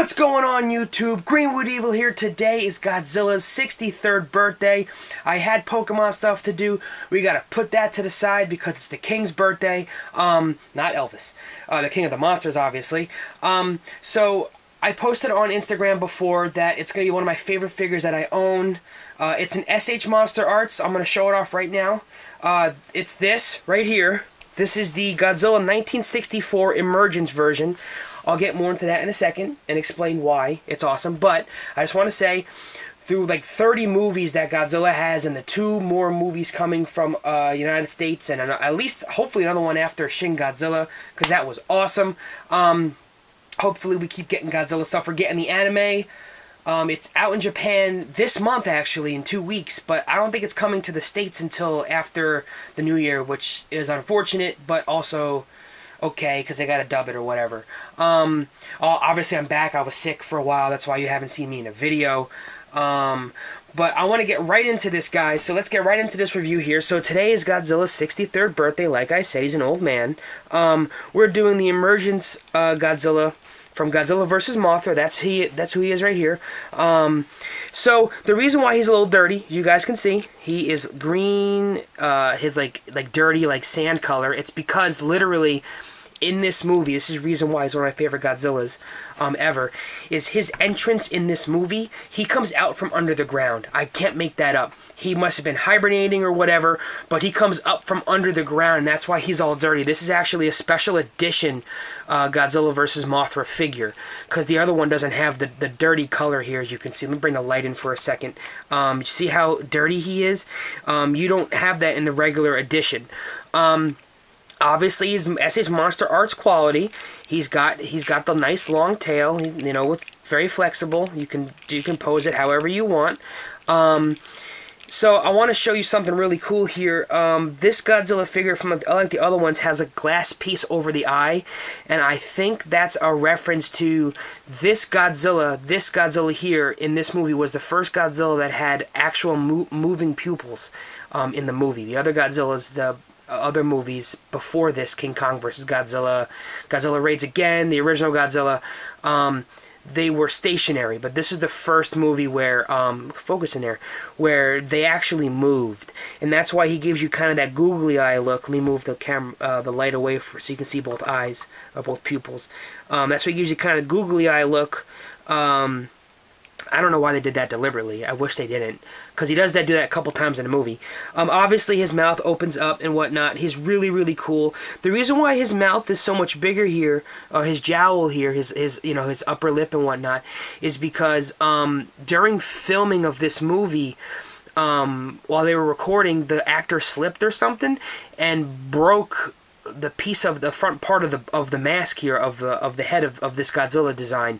What's going on, YouTube? Greenwood Evil here. Today is Godzilla's 63rd birthday. I had Pokemon stuff to do. We gotta put that to the side because it's the King's birthday. Not Elvis. The King of the Monsters, obviously. So I posted on Instagram before that it's gonna be one of my favorite figures that I own. It's an S.H.MonsterArts. I'm gonna show it off right now. It's this right here. This is the Godzilla 1964 Emergence version. I'll get more into that in a second and explain why it's awesome. But I just want to say, through like 30 movies that Godzilla has and the 2 more movies coming from United States and at least hopefully another one after Shin Godzilla, because that was awesome. Hopefully we keep getting Godzilla stuff. We're getting the anime. It's out in Japan this month, actually, in 2 weeks, but I don't think it's coming to the States until after the New Year, which is unfortunate, but also okay, because they gotta dub it or whatever. Obviously, I'm back. I was sick for a while. That's why you haven't seen me in a video. But I want to get right into this, guys. So let's get right into this review here. So today is Godzilla's 63rd birthday. Like I said, he's an old man. We're doing the Emergence Godzilla from Godzilla vs. Mothra. That's who he is right here. So the reason why he's a little dirty, you guys can see, he is green, his like dirty like sand color. It's because literally in this movie, this is the reason why he's one of my favorite Godzillas ever, is his entrance in this movie, he comes out from under the ground. I can't make that up. He must have been hibernating or whatever, but he comes up from under the ground, and that's why he's all dirty. This is actually a special edition Godzilla vs. Mothra figure, because the other one doesn't have the dirty color here, as you can see. Let me bring the light in for a second. You see how dirty he is? You don't have that in the regular edition. Obviously, he's S.H.MonsterArts quality. He's got the nice long tail, you know, with very flexible. You can pose it however you want. So I want to show you something really cool here. This Godzilla figure, from unlike the other ones, has a glass piece over the eye, and I think that's a reference to this Godzilla. This Godzilla here in this movie was the first Godzilla that had actual moving pupils in the movie. The other Godzillas, the other movies before this, King Kong vs. Godzilla, Godzilla Raids Again, the original Godzilla, they were stationary, but this is the first movie where, focus in there, where they actually moved, and that's why he gives you kind of that googly eye look. Let me move the camera, the light away so you can see both eyes, both pupils. That's why he gives you kind of googly eye look. I don't know why they did that deliberately. I wish they didn't, because he does do that a couple times in the movie. Obviously, his mouth opens up and whatnot. He's really, really cool. The reason why his mouth is so much bigger here, or his jowl here, his upper lip and whatnot, is because during filming of this movie, while they were recording, the actor slipped or something and broke the piece of the front part of the mask here of the head of this Godzilla design.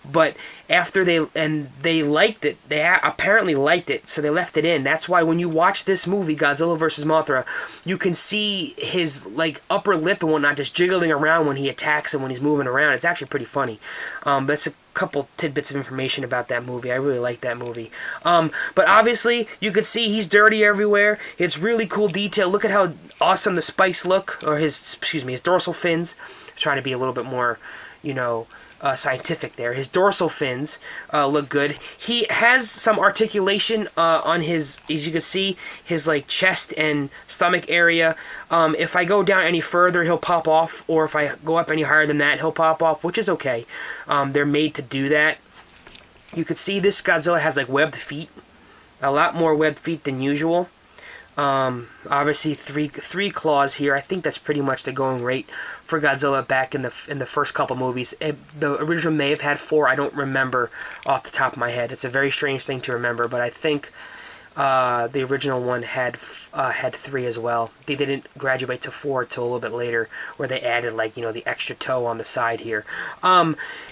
But after they liked it, they apparently liked it, so they left it in. That's why when you watch this movie, Godzilla vs. Mothra, you can see his like upper lip and whatnot just jiggling around when he attacks and when he's moving around. It's actually pretty funny. That's a couple tidbits of information about that movie. I really like that movie. But obviously, you could see he's dirty everywhere. It's really cool detail. Look at how awesome the spikes look, or his dorsal fins. I'm trying to be a little bit more, scientific there. His dorsal fins look good. He has some articulation on his, as you can see, his like chest and stomach area. If I go down any further, he'll pop off, or if I go up any higher than that, he'll pop off, which is okay. They're made to do that. You could see this Godzilla has like webbed feet, a lot more webbed feet than usual. Obviously three claws here. I think that's pretty much the going rate for Godzilla back in the first couple movies. The original may have had 4. I don't remember off the top of my head. It's a very strange thing to remember, but I think the original one had 3 as well. They didn't graduate to 4 till a little bit later, where they added like the extra toe on the side here.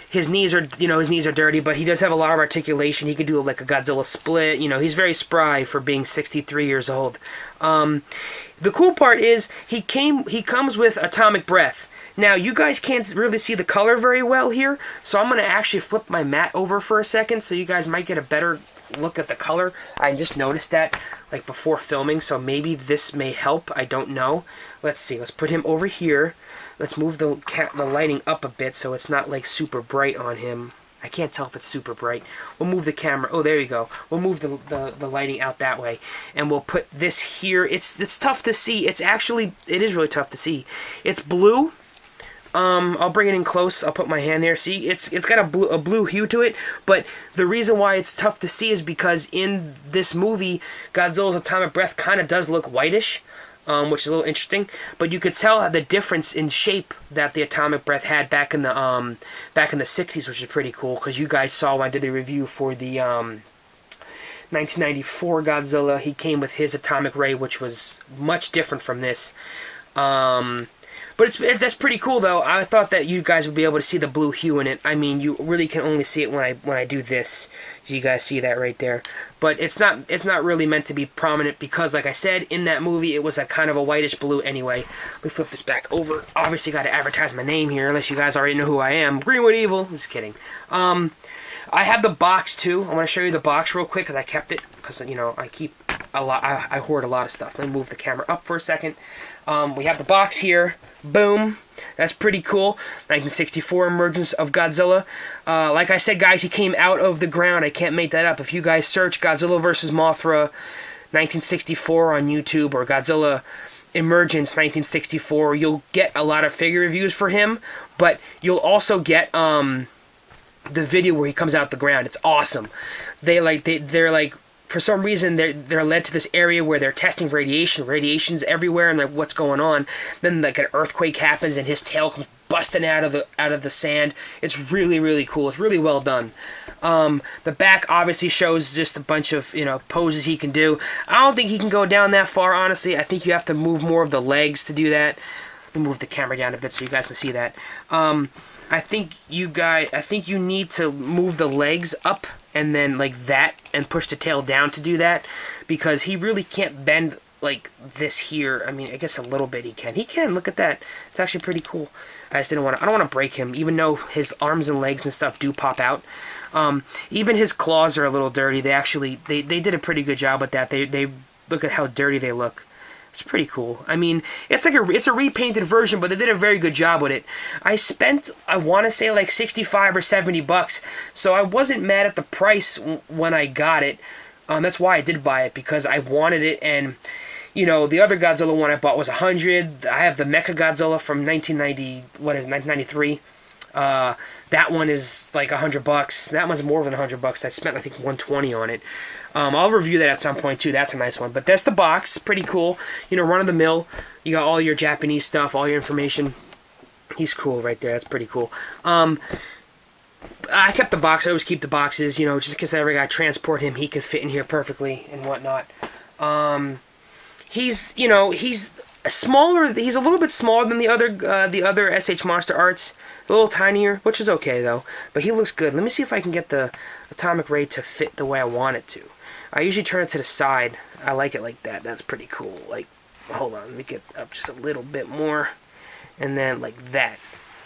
His knees are dirty, but he does have a lot of articulation. He could do like a Godzilla split. He's very spry for being 63 years old. The cool part is he comes with atomic breath. Now, you guys can't really see the color very well here, so I'm going to actually flip my mat over for a second so you guys might get a better look at the color. I just noticed that like before filming, so maybe this may help. I don't know. Let's see. Let's put him over here. Let's move the lighting up a bit so it's not like super bright on him. I can't tell if it's super bright. We'll move the camera. Oh, there you go. We'll move the lighting out that way, and we'll put this here. It's tough to see. It is really tough to see. It's blue. I'll bring it in close. I'll put my hand there. See, it's got a blue hue to it. But the reason why it's tough to see is because in this movie, Godzilla's atomic breath kind of does look whitish, which is a little interesting. But you could tell the difference in shape that the atomic breath had back in the 60s, which is pretty cool. Because you guys saw when I did the review for the 1994 Godzilla, he came with his atomic ray, which was much different from this. But that's pretty cool, though. I thought that you guys would be able to see the blue hue in it. I mean, you really can only see it when I do this. You guys see that right there. But it's not really meant to be prominent because, like I said, in that movie, it was a kind of a whitish blue anyway. Let me flip this back over. Obviously, got to advertise my name here, unless you guys already know who I am. Greenwood Evil. Just kidding. I have the box, too. I want to show you the box real quick because I kept it. Because, you know, I keep a lot. I hoard a lot of stuff. Let me move the camera up for a second. We have the box here. Boom. That's pretty cool. 1964 Emergence of Godzilla. Like I said, guys, he came out of the ground. I can't make that up. If you guys search Godzilla vs. Mothra 1964 on YouTube or Godzilla Emergence 1964, you'll get a lot of figure reviews for him. But you'll also get the video where he comes out the ground. It's awesome. They're like, for some reason, they're led to this area where they're testing radiation. Radiation's everywhere, and like, what's going on? Then like an earthquake happens, and his tail comes busting out of the sand. It's really, really cool. It's really well done. The back obviously shows just a bunch of poses he can do. I don't think he can go down that far, honestly. I think you have to move more of the legs to do that. Let me move the camera down a bit so you guys can see that. I think you need to move the legs up and then like that and push the tail down to do that because he really can't bend like this here. I mean, I guess a little bit he can. He can. Look at that. It's actually pretty cool. I don't want to break him, even though his arms and legs and stuff do pop out. Even his claws are a little dirty. They did a pretty good job with that. They look at how dirty they look. It's pretty cool. I mean, it's a repainted version, but they did a very good job with it. I spent, I want to say like 65 or 70 bucks, so I wasn't mad at the price when I got it. That's why I did buy it, because I wanted it, and the other Godzilla one I bought was 100. I have the Mecha Godzilla from 1993. That one is like 100 bucks. That one's more than 100 bucks. I spent I think 120 on it. I'll review that at some point too. That's a nice one. But that's the box. Pretty cool. Run of the mill. You got all your Japanese stuff, all your information. He's cool right there. That's pretty cool. I kept the box. I always keep the boxes. Just because I ever got to transport him, he could fit in here perfectly and whatnot. He's smaller. He's a little bit smaller than the other S.H.MonsterArts. A little tinier, which is okay though. But he looks good. Let me see if I can get the atomic ray to fit the way I want it to. I usually turn it to the side. I like it like that. That's pretty cool. Like, hold on, let me get up just a little bit more, and then like that.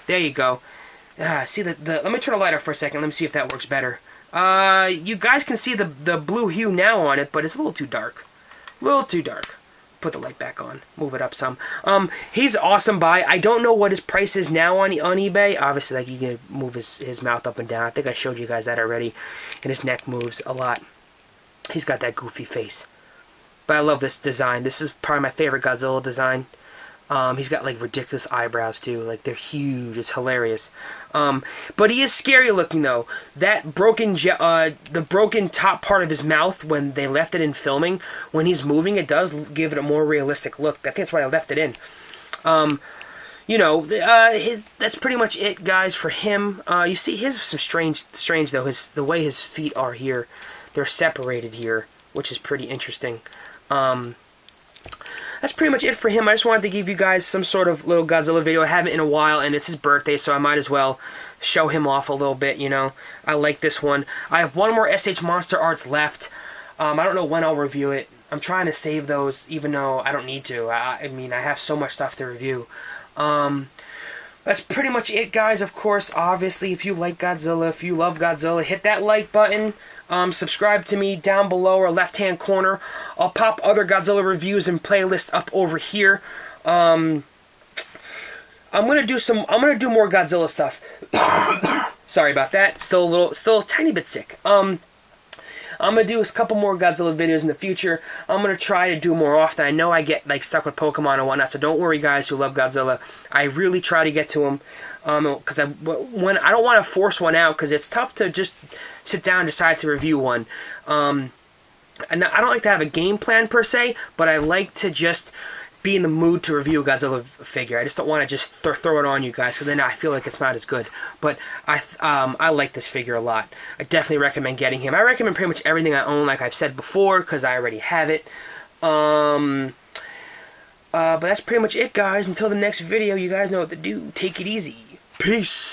There you go. See the let me turn the light off for a second. Let me see if that works better. You guys can see the blue hue now on it, but it's a little too dark. A little too dark. Put the light back on. Move it up some. He's awesome buy. I don't know what his price is now on eBay. Obviously, like, you can move his mouth up and down. I think I showed you guys that already. And his neck moves a lot. He's got that goofy face. But I love this design. This is probably my favorite Godzilla design. He's got like ridiculous eyebrows too. Like, they're huge. It's hilarious. But he is scary looking though. That the broken top part of his mouth, when they left it in filming, when he's moving, it does give it a more realistic look. I think that's why I left it in. That's pretty much it, guys, for him. You see, here's some strange though. The way his feet are here, they're separated here, which is pretty interesting. That's pretty much it for him. I just wanted to give you guys some sort of little Godzilla video. I haven't in a while, and it's his birthday, so I might as well show him off a little bit, I like this one. I have one more S.H.MonsterArts left. I don't know when I'll review it. I'm trying to save those, even though I don't need to. I mean, I have so much stuff to review. That's pretty much it, guys. Of course, obviously, if you like Godzilla, if you love Godzilla, hit that like button. Subscribe to me down below or left-hand corner. I'll pop other Godzilla reviews and playlists up over here. I'm gonna do more Godzilla stuff. Sorry about that. Still a tiny bit sick. I'm going to do a couple more Godzilla videos in the future. I'm going to try to do more often. I know I get like stuck with Pokemon and whatnot, so don't worry, guys who love Godzilla. I really try to get to them. Because I don't want to force one out, because it's tough to just sit down and decide to review one. And I don't like to have a game plan per se, but I like to just be in the mood to review a Godzilla figure. I just don't want to just throw it on you guys, because then I feel like it's not as good. But I like this figure a lot. I definitely recommend getting him. I recommend pretty much everything I own, like I've said before, because I already have it. But that's pretty much it, guys. Until the next video, you guys know what to do. Take it easy. Peace.